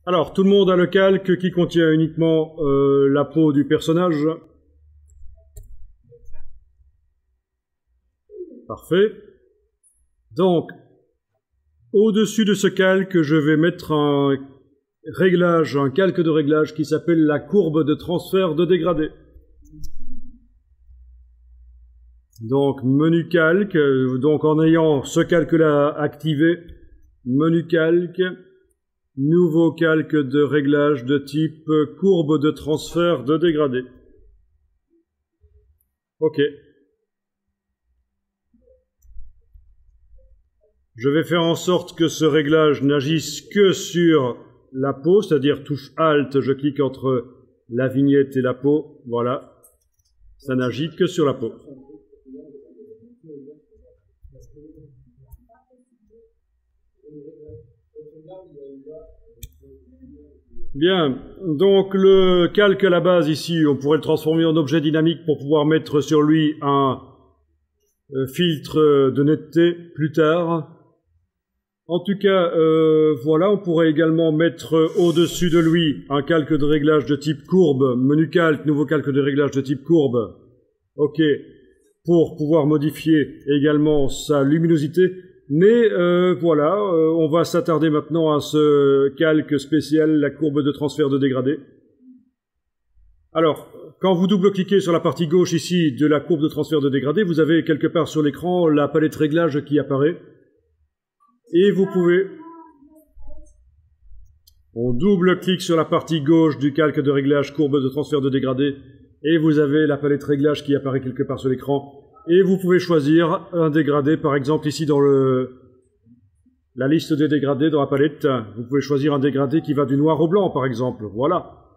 Alors, tout le monde a le calque qui contient uniquement la peau du personnage. Parfait. Donc, au-dessus de ce calque, je vais mettre un réglage, un calque de réglage qui s'appelle la courbe de transfert de dégradé. Donc, menu calque, donc en ayant ce calque-là activé, menu calque, nouveau calque de réglage de type courbe de transfert de dégradé. OK. Je vais faire en sorte que ce réglage n'agisse que sur la peau, c'est-à-dire touche Alt, je clique entre la vignette et la peau, voilà. Ça n'agit que sur la peau. Bien, donc le calque à la base ici, on pourrait le transformer en objet dynamique pour pouvoir mettre sur lui un filtre de netteté plus tard. En tout cas, voilà, on pourrait également mettre au-dessus de lui un calque de réglage de type courbe, menu calque, nouveau calque de réglage de type courbe. OK, pour pouvoir modifier également sa luminosité. Mais voilà, on va s'attarder maintenant à ce calque spécial, la courbe de transfert de dégradé. Alors, quand vous double-cliquez sur la partie gauche ici de la courbe de transfert de dégradé, vous avez quelque part sur l'écran la palette réglage qui apparaît. Et vous pouvez... On double-clique sur la partie gauche du calque de réglage courbe de transfert de dégradé et vous avez la palette réglage qui apparaît quelque part sur l'écran. Et vous pouvez choisir un dégradé, par exemple ici dans la liste des dégradés dans la palette, vous pouvez choisir un dégradé qui va du noir au blanc, par exemple. Voilà.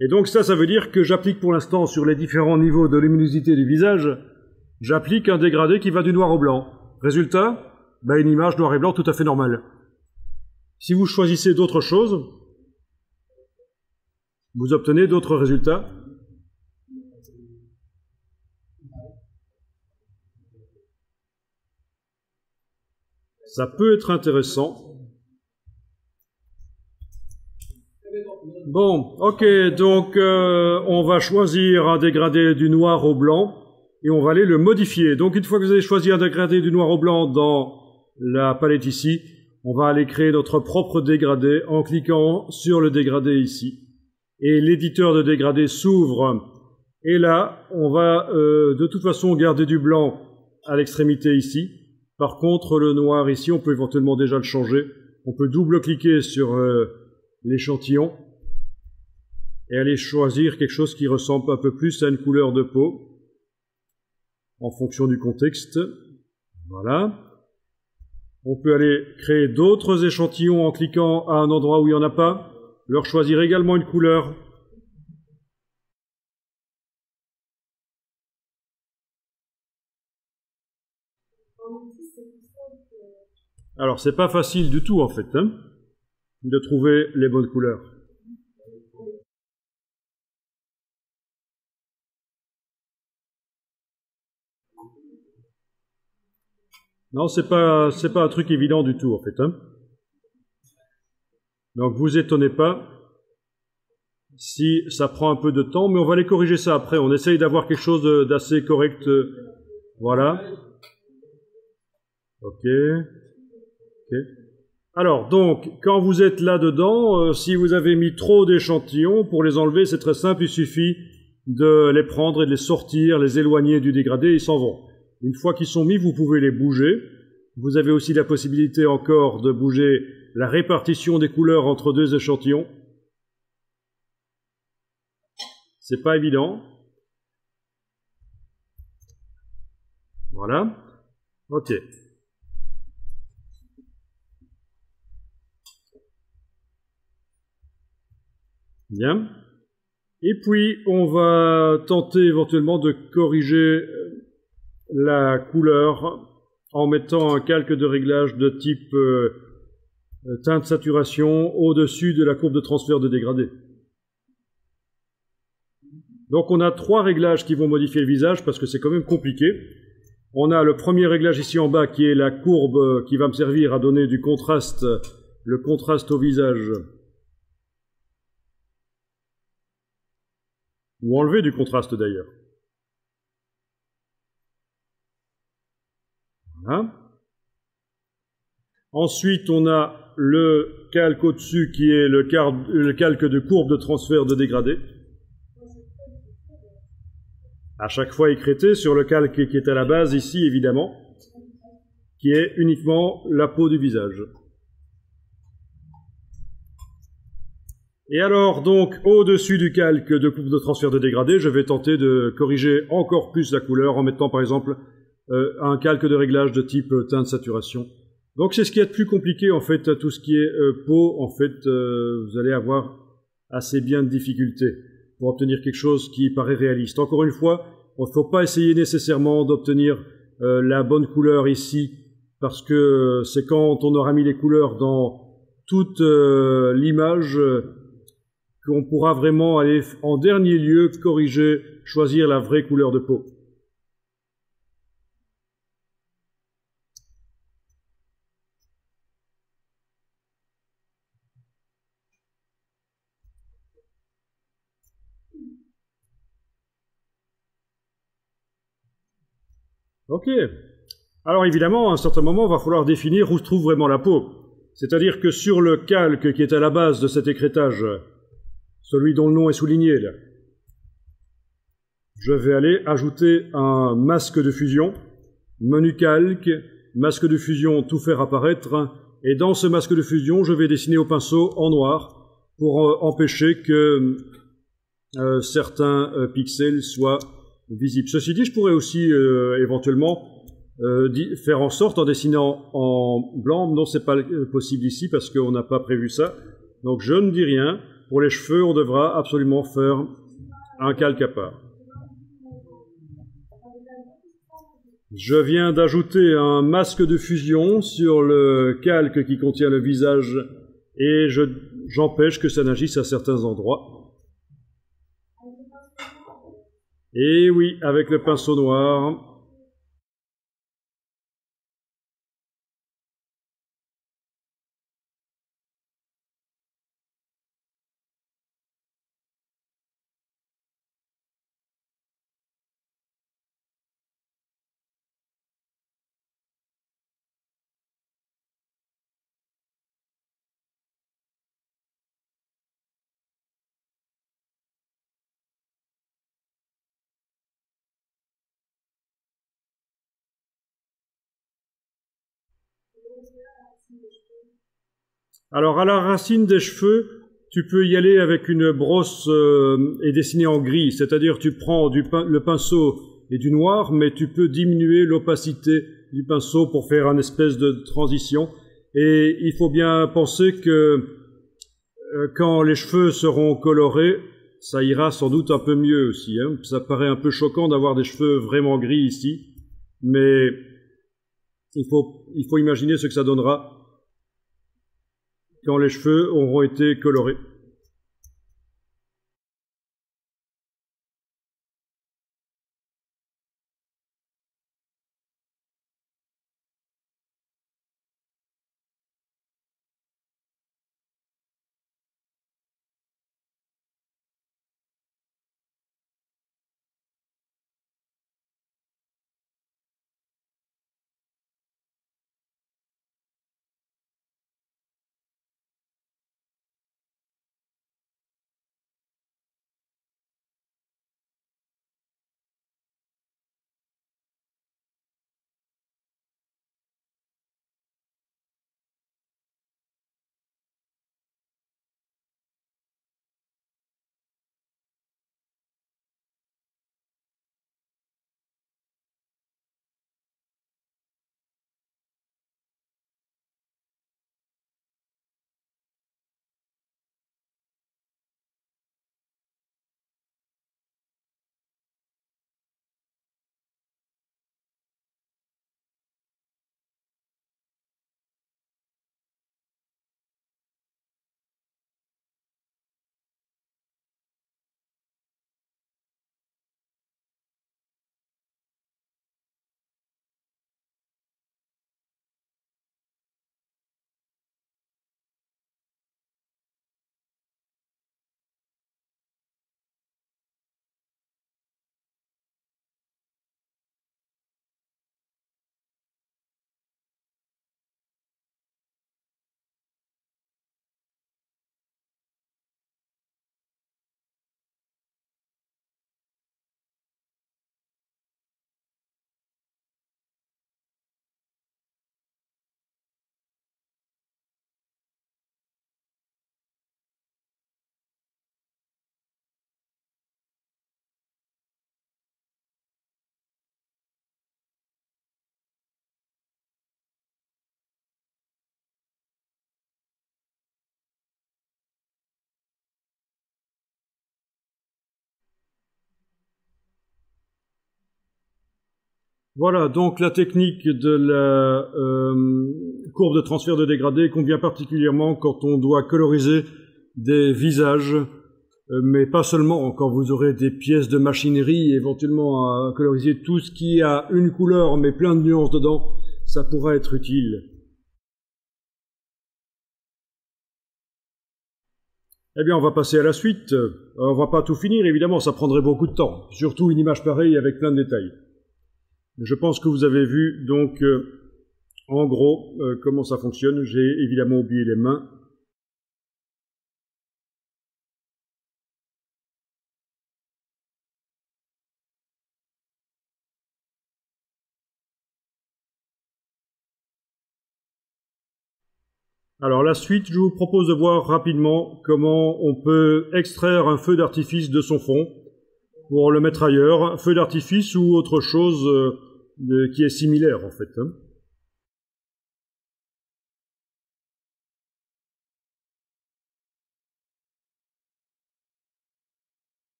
Et donc ça veut dire que j'applique pour l'instant sur les différents niveaux de luminosité du visage, j'applique un dégradé qui va du noir au blanc. Résultat, une image noir et blanc tout à fait normale. Si vous choisissez d'autres choses, vous obtenez d'autres résultats. Ça peut être intéressant. Bon, ok, donc on va choisir un dégradé du noir au blanc et on va aller le modifier. Donc une fois que vous avez choisi un dégradé du noir au blanc dans la palette ici, on va aller créer notre propre dégradé en cliquant sur le dégradé ici. Et l'éditeur de dégradé s'ouvre. Et là, on va de toute façon garder du blanc à l'extrémité ici. Par contre, le noir ici, on peut éventuellement déjà le changer. On peut double-cliquer sur l'échantillon et aller choisir quelque chose qui ressemble un peu plus à une couleur de peau en fonction du contexte. Voilà. On peut aller créer d'autres échantillons en cliquant à un endroit où il n'y en a pas, leur choisir également une couleur. Alors, c'est pas facile du tout, en fait, hein, de trouver les bonnes couleurs. Non, c'est pas un truc évident du tout, en fait, hein. Donc, vous étonnez pas si ça prend un peu de temps, mais on va aller corriger ça après. On essaye d'avoir quelque chose d'assez correct. Voilà. OK. Alors, donc, quand vous êtes là-dedans, si vous avez mis trop d'échantillons, pour les enlever, c'est très simple, il suffit de les prendre et de les sortir, les éloigner du dégradé, ils s'en vont. Une fois qu'ils sont mis, vous pouvez les bouger. Vous avez aussi la possibilité encore de bouger la répartition des couleurs entre deux échantillons. C'est pas évident. Voilà. OK. Bien. Et puis, on va tenter éventuellement de corriger la couleur en mettant un calque de réglage de type teinte saturation au-dessus de la courbe de transfert de dégradé. Donc, on a trois réglages qui vont modifier le visage parce que c'est quand même compliqué. On a le premier réglage ici en bas qui est la courbe qui va me servir à donner du contraste le contraste au visage. Ou enlever du contraste d'ailleurs. Voilà. Ensuite, on a le calque au-dessus qui est le calque de courbe de transfert de dégradé. À chaque fois écrété sur le calque qui est à la base ici, évidemment, qui est uniquement la peau du visage. Et alors, donc, au-dessus du calque de courbe de transfert de dégradé, je vais tenter de corriger encore plus la couleur en mettant, par exemple, un calque de réglage de type teinte saturation. Donc, c'est ce qui est de plus compliqué, en fait, tout ce qui est peau, en fait, vous allez avoir assez bien de difficultés pour obtenir quelque chose qui paraît réaliste. Encore une fois, il ne faut pas essayer nécessairement d'obtenir la bonne couleur ici, parce que c'est quand on aura mis les couleurs dans toute l'image qu'on pourra vraiment aller en dernier lieu corriger, choisir la vraie couleur de peau. Ok. Alors évidemment, à un certain moment, il va falloir définir où se trouve vraiment la peau. C'est-à-dire que sur le calque qui est à la base de cet écrêtage, celui dont le nom est souligné là, je vais aller ajouter un masque de fusion, menu calque, masque de fusion, tout faire apparaître, et dans ce masque de fusion, je vais dessiner au pinceau en noir pour empêcher que certains pixels soient visibles. Ceci dit, je pourrais aussi éventuellement faire en sorte, en dessinant en blanc, non, c'est pas possible ici parce qu'on n'a pas prévu ça, donc je ne dis rien. Pour les cheveux, on devra absolument faire un calque à part. Je viens d'ajouter un masque de fusion sur le calque qui contient le visage et j'empêche que ça n'agisse à certains endroits. Et oui, avec le pinceau noir. Alors à la racine des cheveux, tu peux y aller avec une brosse et dessiner en gris, c'est-à-dire tu prends le pinceau et du noir, mais tu peux diminuer l'opacité du pinceau pour faire une espèce de transition. Et il faut bien penser que quand les cheveux seront colorés, ça ira sans doute un peu mieux aussi. Hein. Ça paraît un peu choquant d'avoir des cheveux vraiment gris ici, mais il faut imaginer ce que ça donnera quand les cheveux auront été colorés. Voilà, donc la technique de la courbe de transfert de dégradé convient particulièrement quand on doit coloriser des visages, mais pas seulement quand vous aurez des pièces de machinerie, éventuellement à coloriser tout ce qui a une couleur mais plein de nuances dedans, ça pourra être utile. Eh bien, on va passer à la suite. On va pas tout finir, évidemment, ça prendrait beaucoup de temps, surtout une image pareille avec plein de détails. Je pense que vous avez vu, donc, en gros, comment ça fonctionne. J'ai évidemment oublié les mains. Alors la suite, je vous propose de voir rapidement comment on peut extraire un feu d'artifice de son fond pour le mettre ailleurs, feu d'artifice ou autre chose qui est similaire en fait.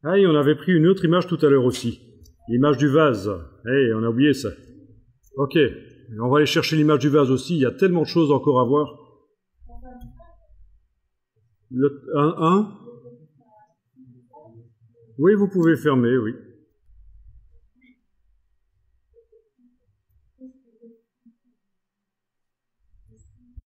Ah, et on avait pris une autre image tout à l'heure aussi, l'image du vase. On a oublié ça. Ok, on va aller chercher l'image du vase aussi, il y a tellement de choses encore à voir. Un? Oui, vous pouvez fermer, oui.